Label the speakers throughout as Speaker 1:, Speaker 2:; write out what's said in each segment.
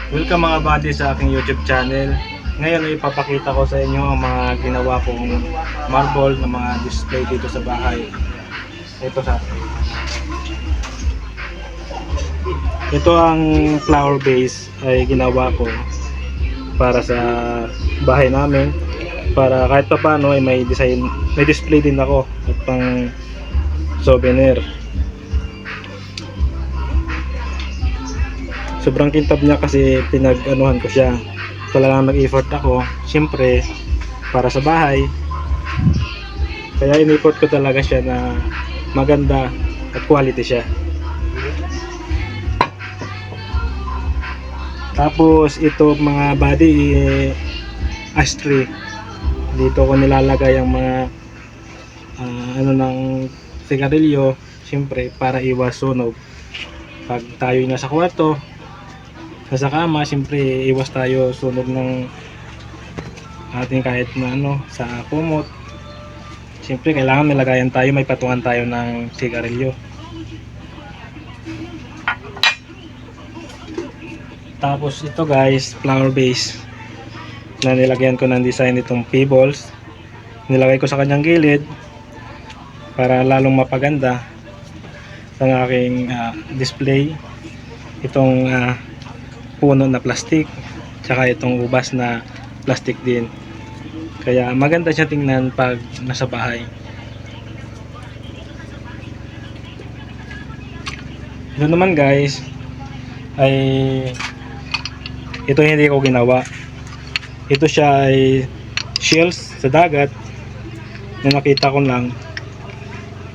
Speaker 1: Welcome mga buddy sa aking YouTube channel. Ngayon ay ipapakita ko sa inyo ang mga ginawa kong marble na mga display dito sa bahay. Ito ang flower vase ay ginawa ko para sa bahay namin, para kahit pa paano ay may design, may display din ako at pang souvenir. Sobrang kintab niya kasi pinag-anuhan ko siya. Talagang nag-effort ako, siyempre para sa bahay. Kaya in-effort ko talaga siya na maganda at quality siya. Tapos ito mga buddy, ashtray. Dito ko nilalagay ang mga ano ng sigarilyo, siyempre para iwas sunog. Pag tayo nasa kwarto, sa kama, siyempre iwas tayo sunog ng ating kahit na ano sa kumot. Siyempre kailangan nilagayan tayo, may patungan tayo ng sigarilyo. Tapos ito guys, flower vase na nilagyan ko ng design itong pebbles. Nilagay ko sa kanyang gilid para lalong mapaganda ang aking display. Itong puno na plastic, tsaka itong ubas na plastic din, kaya maganda siya tingnan pag nasa bahay. Ito naman guys ay ito hindi ko ginawa. Ito siya ay shells sa dagat na nakita ko lang,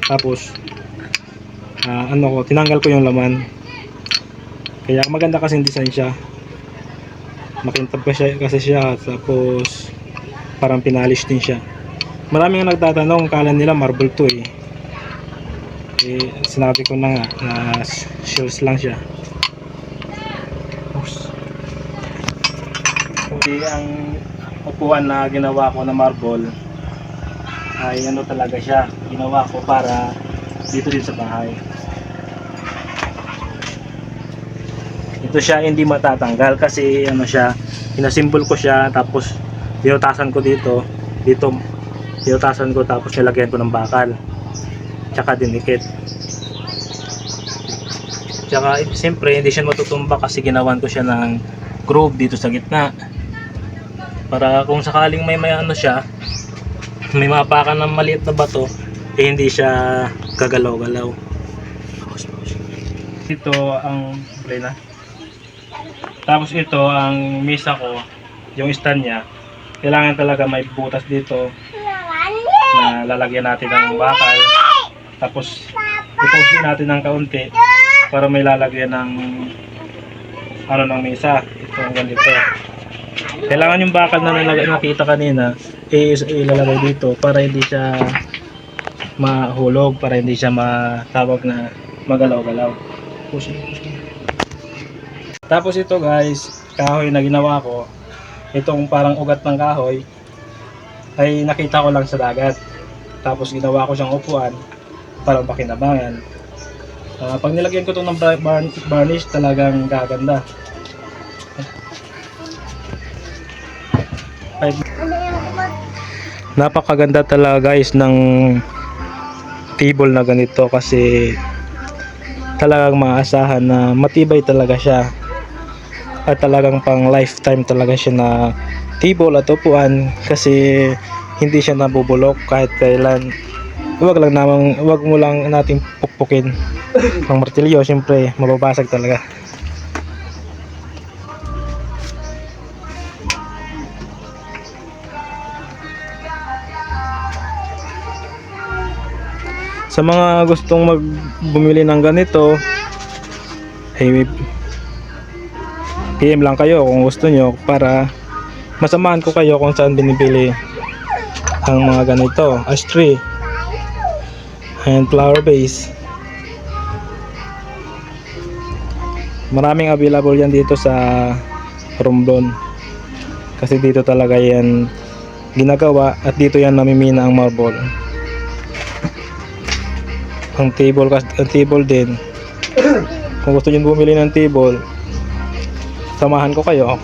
Speaker 1: tapos tinanggal ko yung laman. Kaya maganda kasi yung design siya. Makintab kasi siya, tapos parang pinalish din siya. Maraming nagtatanong, kala nila marble to eh. Sinabi ko na nga na shells lang siya. Hindi, ang upuan na ginawa ko na marble ay ano talaga siya, ginawa ko para dito din sa bahay. Ito siya hindi matatanggal kasi ano siya, pinasimbol ko siya, tapos binutasan ko dito, binutasan ko, tapos nilagyan ko ng bakal tsaka dinikit. Tsaka siyempre hindi siya matutumba kasi ginawan ko siya ng groove dito sa gitna, para kung sakaling may ano siya, may mapakan ng maliit na bato, hindi siya gagalaw-galaw. Ito ang plena. Tapos ito ang misa ko, yung stand niya, kailangan talaga may butas dito na lalagyan natin ng bakal, tapos ipusin natin ng kaunti para may lalagyan ng ano ng misa. Ito ganito. Kailangan yung bakal na nakita kanina ilalagay dito para hindi siya mahulog, para hindi siya matawag na magalaw-galaw. Pusin. Tapos ito guys, kahoy na ginawa ko, itong parang ugat ng kahoy ay nakita ko lang sa dagat, tapos ginawa ko siyang upuan para pakinabangan. Pag nilagyan ko ito ng varnish, talagang gaganda. Napakaganda talaga guys ng table na ganito, kasi talagang maasahan na matibay talaga siya. At talagang pang lifetime talaga siya na table at upuan, kasi hindi siya nabubulok kahit kailan. Wag mo lang nating pukpukin ng martilyo, siyempre mababasag talaga. Sa mga gustong bumili ng ganito, ay PM lang kayo kung gusto nyo, para masamahan ko kayo kung saan binibili ang mga ganito, ashtray and flower vase. Maraming available yan dito sa Romblon, kasi dito talaga yan ginagawa at dito yan namimina ang marble. Ang table din, kung gusto nyo bumili ng table, Samahan ko kayo.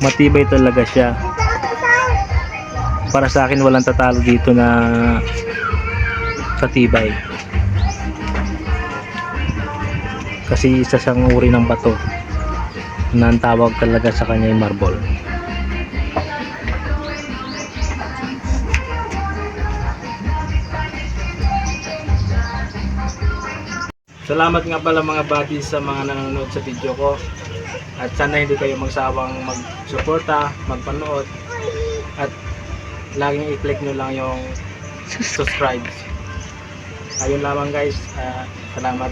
Speaker 1: Matibay talaga siya. Para sa akin walang tatalo dito na katibay. Kasi isa siyang uri ng bato na ang tawag talaga sa kanya ay marble. Salamat nga pala mga buddies sa mga nanonood sa video ko. At sana hindi kayo magsawang mag-suporta, magpanood. At laging i-click nyo lang yung subscribe. Ayun lamang guys. Salamat.